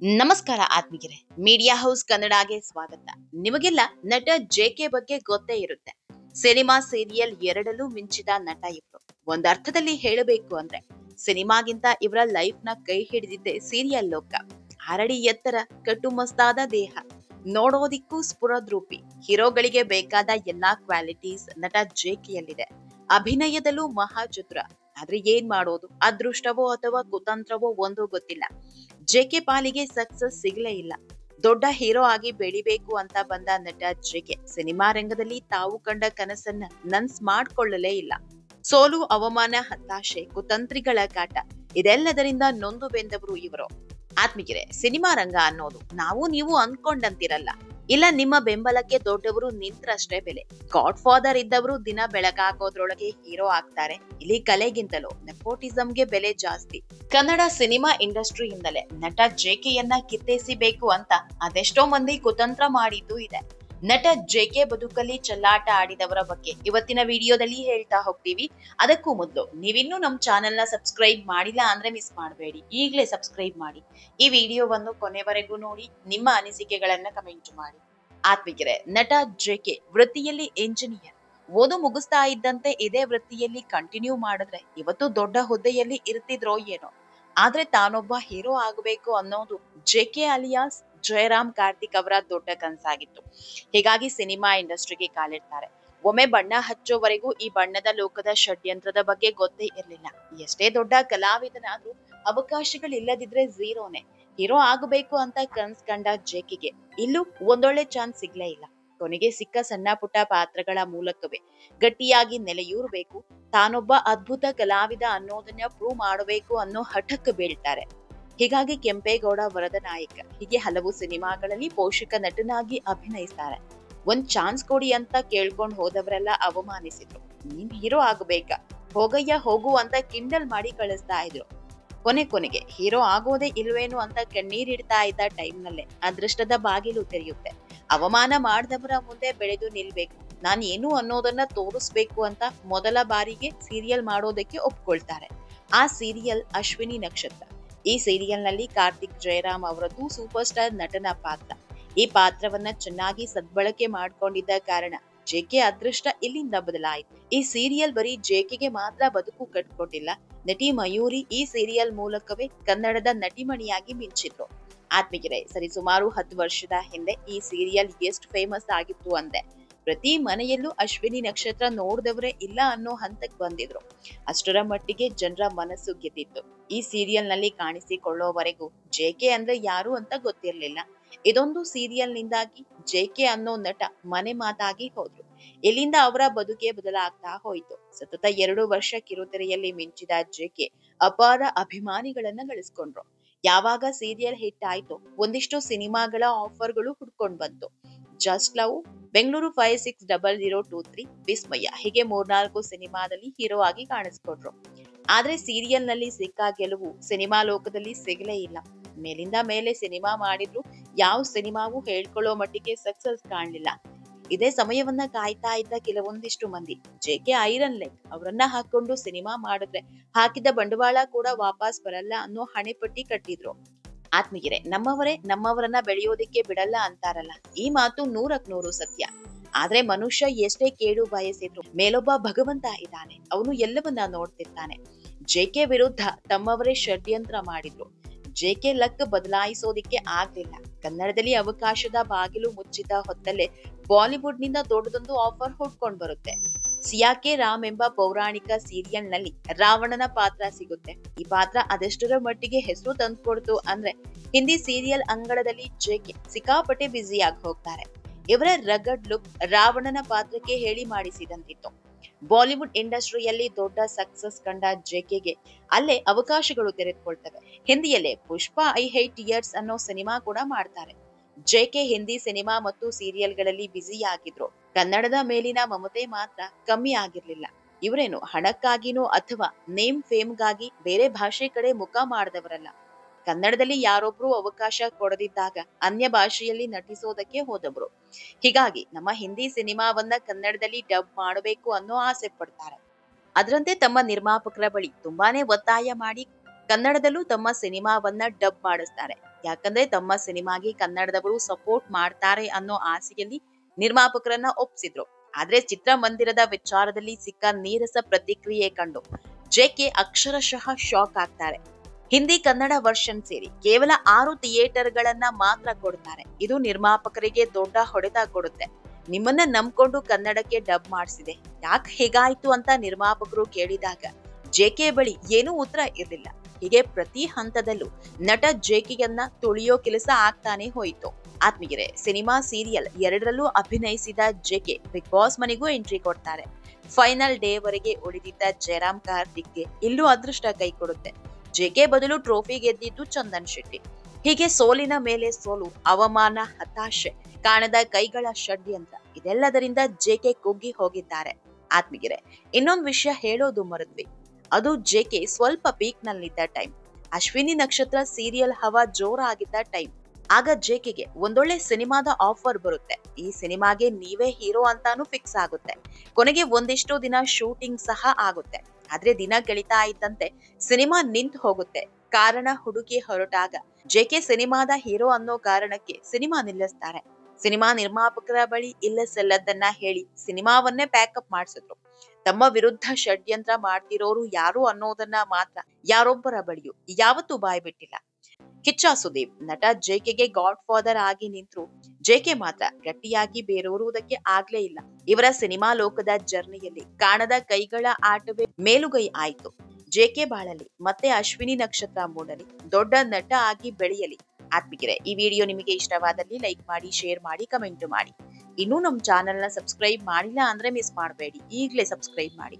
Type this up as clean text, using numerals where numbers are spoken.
ನಮಸ್ಕಾರ ಆತ್ಮೀಯರೇ, media house ಕನ್ನಡಗೆ ಸ್ವಾಗತ. ನಿಮಗೆಲ್ಲ ನಟ ಜೆಕೆ ಬಗ್ಗೆ ಗೊತ್ತೇ ಇರುತ್ತೆ. ಸಿನಿಮಾ ಸೀರಿಯಲ್ ಎರಡಲ್ಲೂ ಮಿಂಚಿದ ನಟ ಇವರು. ಒಂದರ್ಥದಲ್ಲಿ ಹೇಳಬೇಕು ಅಂದ್ರೆ ಸಿನಿಮಾಗಿಂತ ಇವರ ಲೈಫ್ ನ ಕೈ ಹಿಡಿದಿದ್ದೆ ಸೀರಿಯಲ್ ಲೋಕ. 6 ಅಡಿ ಎತ್ತರ, ಕಟ್ಟುಮಸ್ತಾದ ದೇಹ, ನೋಡೋದಿಕ್ಕೂ ಸ್ಫುರದ್ರೂಪಿ, ಹೀರೋಗಳಿಗೆ ಬೇಕಾದ ಎಲ್ಲಾ ಕ್ವಾಲಿಟೀಸ್ ನಟ ಜೆಕೆಯಲ್ಲಿದೆ. ಅಭಿನಯದಲ್ಲೂ ಮಹಾಚತುರ. ಆದ್ರೆ ಏನ್ ಮಾಡೋದು, ಅದೃಷ್ಟವೋ ಅಥವಾ ಕುತಂತ್ರವೋ ಒಂದು ಗೊತ್ತಿಲ್ಲ. ಜೆಕೆ ಪಾಲಿಗೆ ಸಕ್ಸಸ್ ಸಿಗಲೇ ಇಲ್ಲ. ದೊಡ್ಡ ಹೀರೋ ಆಗಿ ಬೆಳಿಬೇಕು ಅಂತ ಬಂದ ನಟ ಜೆಕೆ ಸಿನಿಮಾ ರಂಗದಲ್ಲಿ ತಾವು ಕಂಡ ಕನಸನ್ನ ನನ್ಸ್ ಮಾಡ್ಕೊಳ್ಳಲೇ ಇಲ್ಲ. ಸೋಲು, ಅವಮಾನ, ಹತಾಶೆ, ಕುತಂತ್ರಿಗಳ ಕಾಟ, ಇದೆಲ್ಲದರಿಂದ ನೊಂದು ಬೆಂದವರು ಇವರು. ಆತ್ಮೀಯರೇ, ಸಿನಿಮಾ ರಂಗ ಅನ್ನೋದು ನಾವು ನೀವು ಅನ್ಕೊಂಡಂತಿರಲ್ಲ. ಇಲ್ಲ, ನಿಮ್ಮ ಬೆಂಬಲಕ್ಕೆ ದೊಡ್ಡವರು ನಿಂತ್ರಷ್ಟೇ ಬೆಲೆ. ಗಾಡ್ ಫಾದರ್ ಇದ್ದವರು ದಿನ ಬೆಳಗಾಗೋದ್ರೊಳಗೆ ಹೀರೋ ಆಗ್ತಾರೆ. ಇಲ್ಲಿ ಕಲೆಗಿಂತಲೂ ನೆಪೋಟಿಸಂಗೆ ಬೆಲೆ ಜಾಸ್ತಿ. ಕನ್ನಡ ಸಿನಿಮಾ ಇಂಡಸ್ಟ್ರಿಯಿಂದಲೇ ನಟ ಜೆಕೆಯನ್ನ ಕಿತ್ತೇಸಿಬೇಕು ಅಂತ ಅದೆಷ್ಟೋ ಮಂದಿ ಕುತಂತ್ರ ಮಾಡಿದ್ದು ಇದೆ. ನಟ ಜೆಕೆ ಬದುಕಲ್ಲಿ ಚೆಲ್ಲಾಟ ಆಡಿದವರ ಬಗ್ಗೆ ಇವತ್ತಿನ ವಿಡಿಯೋದಲ್ಲಿ ಹೇಳ್ತಾ ಹೋಗ್ತೀವಿ. ಅದಕ್ಕೂ ಮೊದಲು ನೀವಿನ್ನೂ ನಮ್ಮ ಚಾನೆಲ್ ನ ಸಬ್ಸ್ಕ್ರೈಬ್ ಮಾಡಿಲ್ಲ ಅಂದ್ರೆ ಮಿಸ್ ಮಾಡಬೇಡಿ, ಈಗಲೇ ಸಬ್ಸ್ಕ್ರೈಬ್ ಮಾಡಿ. ಈ ವಿಡಿಯೋವನ್ನು ಕೊನೆವರೆಗೂ ನೋಡಿ, ನಿಮ್ಮ ಅನಿಸಿಕೆಗಳನ್ನ ಕಮೆಂಟ್ ಮಾಡಿ. ಆತ್ಮೀಯರೇ, ನಟ ಜೆಕೆ ವೃತ್ತಿಯಲ್ಲಿ ಎಂಜಿನಿಯರ್. ಓದು ಮುಗಿಸ್ತಾ ಇದ್ದಂತೆ ಇದೇ ವೃತ್ತಿಯಲ್ಲಿ ಕಂಟಿನ್ಯೂ ಮಾಡಿದ್ರೆ ಇವತ್ತು ದೊಡ್ಡ ಹುದ್ದೆಯಲ್ಲಿ ಇರ್ತಿದ್ರೋ ಏನೋ. ಆದ್ರೆ ತಾನೊಬ್ಬ ಹೀರೋ ಆಗಬೇಕು ಅನ್ನೋದು ಜೆಕೆ ಅಲಿಯಾಸ್ ಜಯರಾಮ್ ಕಾರ್ತಿಕ್ ಅವರ ದೊಡ್ಡ ಕನಸಾಗಿತ್ತು. ಹೀಗಾಗಿ ಸಿನಿಮಾ ಇಂಡಸ್ಟ್ರಿಗೆ ಕಾಲಿಡ್ತಾರೆ. ಒಮ್ಮೆ ಬಣ್ಣ ಹಚ್ಚೋವರೆಗೂ ಈ ಬಣ್ಣದ ಲೋಕದ ಷಡ್ಯಂತ್ರದ ಬಗ್ಗೆ ಗೊತ್ತೇ ಇರಲಿಲ್ಲ. ಎಷ್ಟೇ ದೊಡ್ಡ ಕಲಾವಿದನಾದ್ರೂ ಅವಕಾಶಗಳಿಲ್ಲದಿದ್ರೆ ಝೀರೋನೆ. ಹೀರೋ ಆಗಬೇಕು ಅಂತ ಕನ್ಸ್ ಕಂಡ ಜೆಕೆಗೆ ಇಲ್ಲೂ ಒಂದೊಳ್ಳೆ ಚಾನ್ಸ್ ಸಿಗ್ಲೇ ಇಲ್ಲ. ಕೊನೆಗೆ ಸಿಕ್ಕ ಸಣ್ಣ ಪುಟ್ಟ ಪಾತ್ರಗಳ ಮೂಲಕವೇ ಗಟ್ಟಿಯಾಗಿ ನೆಲೆಯೂರಬೇಕು, ತಾನೊಬ್ಬ ಅದ್ಭುತ ಕಲಾವಿದ ಅನ್ನೋದನ್ನ ಪ್ರೂವ್ ಮಾಡಬೇಕು ಅನ್ನೋ ಹಠಕ್ಕೆ ಬೀಳ್ತಾರೆ. ಹೀಗಾಗಿ ಕೆಂಪೇಗೌಡ, ವರದ ನಾಯಕ, ಹೀಗೆ ಹಲವು ಸಿನಿಮಾಗಳಲ್ಲಿ ಪೋಷಕ ನಟನಾಗಿ ಅಭಿನಯಿಸ್ತಾರೆ. ಒಂದ್ ಚಾನ್ಸ್ ಕೊಡಿ ಅಂತ ಕೇಳ್ಕೊಂಡ್ ಹೋದವರೆಲ್ಲ ಅವಮಾನಿಸಿದ್ರು. ನೀನ್ ಹೀರೋ ಆಗಬೇಕಾ, ಹೋಗಯ್ಯ ಹೋಗು ಅಂತ ಕಿಂಡಲ್ ಮಾಡಿ ಕಳಿಸ್ತಾ ಇದ್ರು. ಕೊನೆಗೆ ಹೀರೋ ಆಗೋದೇ ಇಲ್ವೇನು ಅಂತ ಕಣ್ಣೀರಿಡ್ತಾ ಇದ್ದ ಟೈಮ್ನಲ್ಲೇ ಅದೃಷ್ಟದ ಬಾಗಿಲು ತೆರೆಯುತ್ತೆ. ಅವಮಾನ ಮಾಡಿದವರ ಮುಂದೆ ಬೆಳೆದು ನಿಲ್ಬೇಕು, ನಾನ್ ಏನು ಅನ್ನೋದನ್ನ ತೋರಿಸ್ಬೇಕು ಅಂತ ಮೊದಲ ಬಾರಿಗೆ ಸೀರಿಯಲ್ ಮಾಡೋದಕ್ಕೆ ಒಪ್ಕೊಳ್ತಾರೆ. ಆ ಸೀರಿಯಲ್ ಅಶ್ವಿನಿ ನಕ್ಷತ್ರ. ಈ ಸೀರಿಯಲ್ ನಲ್ಲಿ ಕಾರ್ತಿಕ್ ಜಯರಾಮ್ ಅವರದ್ದು ಸೂಪರ್ ಸ್ಟಾರ್ ನಟನ ಪಾತ್ರ. ಈ ಪಾತ್ರವನ್ನ ಚೆನ್ನಾಗಿ ಸದ್ಬಳಕೆ ಮಾಡ್ಕೊಂಡಿದ್ದ ಕಾರಣ ಜೆಕೆ ಅದೃಷ್ಟ ಇಲ್ಲಿಂದ ಬದಲಾಯಿತು. ಈ ಸೀರಿಯಲ್ ಬರೀ ಜೆಕೆಗೆ ಮಾತ್ರ ಬದುಕು ಕಟ್ಕೊಟ್ಟಿಲ್ಲ. ನಟಿ ಮಯೂರಿ ಈ ಸೀರಿಯಲ್ ಮೂಲಕವೇ ಕನ್ನಡದ ನಟಿಮಣಿಯಾಗಿ ಮಿಂಚಿದ್ರು. ಆತ್ಮೀಯರೇ, ಸರಿಸುಮಾರು 10 ವರ್ಷದ ಹಿಂದೆ ಈ ಸೀರಿಯಲ್ ಎಷ್ಟು ಫೇಮಸ್ ಆಗಿತ್ತು ಅಂದ್ರೆ ಪ್ರತಿ ಮನೆಯಲ್ಲೂ ಅಶ್ವಿನಿ ನಕ್ಷತ್ರ ನೋಡಿದವರೇ ಇಲ್ಲ ಅನ್ನೋ ಹಂತಕ್ಕೆ ಬಂದಿದ್ರು. ಅಷ್ಟರ ಮಟ್ಟಿಗೆ ಜನರ ಮನಸ್ಸು ಗೆದ್ದಿತ್ತು. ಈ ಸೀರಿಯಲ್ ನಲ್ಲಿ ಕಾಣಿಸಿಕೊಳ್ಳೋವರೆಗೂ ಜೆಕೆ ಅಂದ್ರೆ ಯಾರು ಅಂತ ಗೊತ್ತಿರಲಿಲ್ಲ. ಇದೊಂದು ಸೀರಿಯಲ್ ನಿಂದಾಗಿ ಜೆಕೆ ಅನ್ನೋ ನಟ ಮನೆ ಮಾತಾಗಿ ಹೋದ್ರು. ಇಲ್ಲಿಂದ ಅವರ ಬದುಕೆ ಬದಲಾಗ್ತಾ ಹೋಯಿತು. ಸತತ 2 ವರ್ಷ ಕಿರುತೆರೆಯಲ್ಲಿ ಮಿಂಚಿದ ಜೆಕೆ ಅಪಾರ ಅಭಿಮಾನಿಗಳನ್ನ ಗಳಿಸ್ಕೊಂಡ್ರು. ಯಾವಾಗ ಸೀರಿಯಲ್ ಹಿಟ್ ಆಯ್ತು, ಒಂದಿಷ್ಟು ಸಿನಿಮಾಗಳ ಆಫರ್ಗಳು ಹುಡ್ಕೊಂಡ್ ಬಂತು. ಜಸ್ಟ್ ಲವ್, ಬೆಂಗಳೂರು 560023, ವಿಸ್ಮಯ, ಹೀಗೆ 3-4 ಸಿನಿಮಾದಲ್ಲಿ ಹೀರೋ ಆಗಿ ಕಾಣಿಸ್ಕೊಂಡ್ರು. ಆದ್ರೆ ಸೀರಿಯಲ್ ನಲ್ಲಿ ಸಿಕ್ಕ ಗೆಲುವು ಸಿನಿಮಾ ಲೋಕದಲ್ಲಿ ಸಿಗಲೇ ಇಲ್ಲ. ಮೇಲಿಂದ ಮೇಲೆ ಸಿನಿಮಾ ಮಾಡಿದ್ರು ಯಾವ ಸಿನಿಮಾವೂ ಹೇಳ್ಕೊಳ್ಳೋ ಮಟ್ಟಿಗೆ ಸಕ್ಸಸ್ ಕಾಣ್ಲಿಲ್ಲ. ಇದೇ ಸಮಯವನ್ನ ಕಾಯ್ತಾ ಇದ್ದ ಕೆಲವೊಂದಿಷ್ಟು ಮಂದಿ ಜೆಕೆ ಐರನ್ ಲೆಗ್, ಅವರನ್ನ ಹಾಕೊಂಡು ಸಿನಿಮಾ ಮಾಡಿದ್ರೆ ಹಾಕಿದ ಬಂಡವಾಳ ಕೂಡ ವಾಪಸ್ ಬರಲ್ಲ ಅನ್ನೋ ಹಣೆಪಟ್ಟಿ ಕಟ್ಟಿದ್ರು. ಆತ್ಮೀಯರೇ, ನಮ್ಮವರೇ ನಮ್ಮವರನ್ನ ಬೆಳೆಯೋದಿಕ್ಕೆ ಬಿಡಲ್ಲ ಅಂತಾರಲ್ಲ, ಈ ಮಾತು 100% ಸತ್ಯ. ಆದ್ರೆ ಮನುಷ್ಯ ಎಷ್ಟೇ ಕೇಡು ಬಯಸಿದ್ರು ಮೇಲೊಬ್ಬ ಭಗವಂತ ಇದ್ದಾನೆ, ಅವನು ಎಲ್ಲವನ್ನ ನೋಡ್ತಿರ್ತಾನೆ. ಜೆಕೆ ವಿರುದ್ಧ ತಮ್ಮವರೇ ಷಡ್ಯಂತ್ರ ಮಾಡಿದ್ರು. ಜೆಕೆ ಲಕ್ ಬದಲಾಯಿಸೋದಿಕ್ಕೆ ಆಗ್ಲಿಲ್ಲ. ಕನ್ನಡದಲ್ಲಿ ಅವಕಾಶದ ಬಾಗಿಲು ಮುಚ್ಚಿದ ಹೊತ್ತಲ್ಲೇ ಬಾಲಿವುಡ್ ನಿಂದ ದೊಡ್ಡದೊಂದು ಆಫರ್ ಹುಡ್ಕೊಂಡ್ ಬರುತ್ತೆ. ಸಿಯಾಕೆ ರಾಮ್ ಎಂಬ ಪೌರಾಣಿಕ ಸೀರಿಯಲ್ ನಲ್ಲಿ ರಾವಣನ ಪಾತ್ರ ಸಿಗುತ್ತೆ. ಈ ಪಾತ್ರ ಅದೆಷ್ಟರ ಮಟ್ಟಿಗೆ ಹೆಸರು ತಂದ್ಕೊಡ್ತು ಅಂದ್ರೆ ಹಿಂದಿ ಸೀರಿಯಲ್ ಅಂಗಳದಲ್ಲಿ ಜೆಕೆ ಸಿಕ್ಕಾಪಟ್ಟೆ ಬ್ಯುಸಿಯಾಗಿ ಹೋಗ್ತಾರೆ. ಇವರ ರಗಡ್ ಲುಕ್ ರಾವಣನ ಪಾತ್ರಕ್ಕೆ ಹೇಳಿ ಮಾಡಿಸಿದಂತಿತ್ತು. ಬಾಲಿವುಡ್ ಇಂಡಸ್ಟ್ರಿಯಲ್ಲಿ ದೊಡ್ಡ ಸಕ್ಸಸ್ ಕಂಡ ಜೆಕೆಗೆ ಅಲ್ಲೇ ಅವಕಾಶಗಳು ತೆರೆದುಕೊಳ್ತವೆ. ಹಿಂದಿಯಲ್ಲೇ ಪುಷ್ಪ ಐ ಹೇಟ್ ಟಿಯರ್ಸ್ ಅನ್ನೋ ಸಿನಿಮಾ ಕೂಡ ಮಾಡ್ತಾರೆ. ಜೆಕೆ ಹಿಂದಿ ಸಿನಿಮಾ ಮತ್ತು ಸೀರಿಯಲ್ಗಳಲ್ಲಿ ಬ್ಯುಸಿ ಆಗಿದ್ರು. ಕನ್ನಡದ ಮೇಲಿನ ಮಮತೆ ಮಾತ್ರ ಕಮ್ಮಿ ಆಗಿರ್ಲಿಲ್ಲ. ಇವರೇನು ಹಣಕ್ಕಾಗಿನೋ ಅಥವಾ ನೇಮ್ ಫೇಮ್ಗಾಗಿ ಬೇರೆ ಭಾಷೆ ಕಡೆ ಮುಖ ಮಾಡಿದವರಲ್ಲ. ಕನ್ನಡದಲ್ಲಿ ಯಾರೊಬ್ರು ಅವಕಾಶ ಕೊಡದಿದ್ದಾಗ ಅನ್ಯ ಭಾಷೆಯಲ್ಲಿ ನಟಿಸೋದಕ್ಕೆ ಹೋದವರು. ಹೀಗಾಗಿ ನಮ್ಮ ಹಿಂದಿ ಸಿನಿಮಾವನ್ನ ಕನ್ನಡದಲ್ಲಿ ಡಬ್ ಮಾಡಬೇಕು ಅನ್ನೋ ಆಸೆ ಪಡ್ತಾರೆ. ಅದರಂತೆ ತಮ್ಮ ನಿರ್ಮಾಪಕರ ಬಳಿ ತುಂಬಾನೇ ಒತ್ತಾಯ ಮಾಡಿ ಕನ್ನಡದಲ್ಲೂ ತಮ್ಮ ಸಿನಿಮಾವನ್ನ ಡಬ್ ಮಾಡಿಸ್ತಾರೆ. ಯಾಕಂದ್ರೆ ತಮ್ಮ ಸಿನಿಮಾಗೆ ಕನ್ನಡದವರು ಸಪೋರ್ಟ್ ಮಾಡ್ತಾರೆ ಅನ್ನೋ ಆಸೆಯಲ್ಲಿ ನಿರ್ಮಾಪಕರನ್ನ ಒಪ್ಸಿದ್ರು. ಆದ್ರೆ ಚಿತ್ರಮಂದಿರದ ವಿಚಾರದಲ್ಲಿ ಸಿಕ್ಕ ನೀರಸ ಪ್ರತಿಕ್ರಿಯೆ ಕಂಡು ಜೆಕೆ ಅಕ್ಷರಶಃ ಶಾಕ್ ಆಗ್ತಾರೆ. ಹಿಂದಿ ಕನ್ನಡ ವರ್ಷನ್ ಸೇರಿ ಕೇವಲ 6 ಥಿಯೇಟರ್ಗಳನ್ನ ಮಾತ್ರ ಕೊಡ್ತಾರೆ. ಇದು ನಿರ್ಮಾಪಕರಿಗೆ ದೊಡ್ಡ ಹೊಡೆತ ಕೊಡುತ್ತೆ. ನಿಮ್ಮನ್ನ ನಂಬ್ಕೊಂಡು ಕನ್ನಡಕ್ಕೆ ಡಬ್ ಮಾಡಿಸಿದೆ, ಯಾಕೆ ಹೇಗಾಯ್ತು ಅಂತ ನಿರ್ಮಾಪಕರು ಕೇಳಿದಾಗ ಜೆಕೆ ಬಳಿ ಏನೂ ಉತ್ತರ ಇರಲಿಲ್ಲ. ಹೀಗೆ ಪ್ರತಿ ಹಂತದಲ್ಲೂ ನಟ ಜೆಕೆಯನ್ನ ತುಳಿಯೋ ಕೆಲಸ ಆಗ್ತಾನೆ ಹೋಯಿತು. ಆತ್ಮೀಯರೇ, ಸಿನಿಮಾ ಸೀರಿಯಲ್ ಎರಡರಲ್ಲೂ ಅಭಿನಯಿಸಿದ ಜೆಕೆ ಬಿಗ್ ಬಾಸ್ ಮನೆಗೂ ಎಂಟ್ರಿ ಕೊಡ್ತಾರೆ. ಫೈನಲ್ ಡೇ ವರೆಗೆ ಉಳಿದಿದ್ದ ಜಯರಾಮ್ ಕಾರ್ತಿಕ್ಗೆ ಇಲ್ಲೂ ಅದೃಷ್ಟ ಕೈ ಕೊಡುತ್ತೆ. ಜೆಕೆ ಬದಲು ಟ್ರೋಫಿ ಗೆದ್ದಿದ್ದು ಚಂದನ್ ಶೆಟ್ಟಿ. ಹೀಗೆ ಸೋಲಿನ ಮೇಲೆ ಸೋಲು, ಅವಮಾನ, ಹತಾಶೆ, ಕಾಣದ ಕೈಗಳ ಷಡ್ಯಂತ್ರ ಇದೆಲ್ಲದರಿಂದ ಜೆಕೆ ಕುಗ್ಗಿ ಹೋಗಿದ್ದಾರೆ. ಆತ್ಮೀಯರೇ, ಇನ್ನೊಂದು ವಿಷಯ ಹೇಳೋದು ಮರೆತ್ವಿ. ಅದು ಜೆಕೆ ಸ್ವಲ್ಪ ಪೀಕ್ ನಲ್ಲಿದ್ದ ಟೈಮ್. ಅಶ್ವಿನಿ ನಕ್ಷತ್ರ ಸೀರಿಯಲ್ ಹವಾ ಜೋರಾಗಿದ್ದ ಟೈಮ್. ಆಗ ಜೆಕೆಗೆ ಒಂದೊಳ್ಳೆ ಸಿನಿಮಾದ ಆಫರ್ ಬರುತ್ತೆ. ಈ ಸಿನಿಮಾಗೆ ನೀವೇ ಹೀರೋ ಅಂತಾನು ಫಿಕ್ಸ್ ಆಗುತ್ತೆ. ಕೊನೆಗೆ ಒಂದಿಷ್ಟು ದಿನ ಶೂಟಿಂಗ್ ಸಹ ಆಗುತ್ತೆ. ಆದ್ರೆ ದಿನ ಕಳೀತಾ ಇದ್ದಂತೆ ಸಿನಿಮಾ ನಿಂತು ಹೋಗುತ್ತೆ. ಕಾರಣ ಹುಡುಕಿ ಹೊರಟಾಗ ಜೆಕೆ ಸಿನಿಮಾದ ಹೀರೋ ಅನ್ನೋ ಕಾರಣಕ್ಕೆ ಸಿನಿಮಾ ನಿಲ್ಲಿಸ್ತಾರೆ. ಸಿನಿಮಾ ನಿರ್ಮಾಪಕರ ಬಳಿ ಇಲ್ಲ ಸಲ್ಲದನ್ನ ಹೇಳಿ ಸಿನಿಮಾವನ್ನೇ ಪ್ಯಾಕಪ್ ಮಾಡಿಸಿದ್ರು. ತಮ್ಮ ವಿರುದ್ಧ ಷಡ್ಯಂತ್ರ ಮಾಡ್ತಿರೋರು ಯಾರು ಅನ್ನೋದನ್ನ ಮಾತ್ರ ಯಾರೊಬ್ಬರ ಬಳಿಯೂ ಯಾವತ್ತೂ ಬಾಯ್ ಬಿಟ್ಟಿಲ್ಲ. ಕಿಚ್ಚ ಸುದೀಪ್ ನಟ ಜೆಕೆಗೆ ಗಾಡ್ ಫಾದರ್ ಆಗಿ ನಿಂತ್ರು. ಜೆಕೆ ಮಾತ್ರ ಗಟ್ಟಿಯಾಗಿ ಬೇರೂರುವುದಕ್ಕೆ ಆಗ್ಲೇ ಇಲ್ಲ. ಇವರ ಸಿನಿಮಾ ಲೋಕದ ಜರ್ನಿಯಲ್ಲಿ ಕಾಣದ ಕೈಗಳ ಆಟವೇ ಮೇಲುಗೈ ಆಯ್ತು. ಜೆಕೆ ಬಾಳಲಿ, ಮತ್ತೆ ಅಶ್ವಿನಿ ನಕ್ಷತ್ರ ಮೂಡಲಿ, ದೊಡ್ಡ ನಟ ಆಗಿ ಬೆಳೆಯಲಿ. ಆತ್ಮೀಯರೇ, ಈ ವಿಡಿಯೋ ನಿಮಗೆ ಇಷ್ಟವಾದಲ್ಲಿ ಲೈಕ್ ಮಾಡಿ, ಶೇರ್ ಮಾಡಿ, ಕಮೆಂಟ್ ಮಾಡಿ. ಇನ್ನೂ ನಮ್ಮ ಚಾನೆಲ್ನ ಸಬ್ಸ್ಕ್ರೈಬ್ ಮಾಡಿಲ್ಲ ಅಂದ್ರೆ ಮಿಸ್ ಮಾಡಬೇಡಿ, ಈಗಲೇ ಸಬ್ಸ್ಕ್ರೈಬ್ ಮಾಡಿ.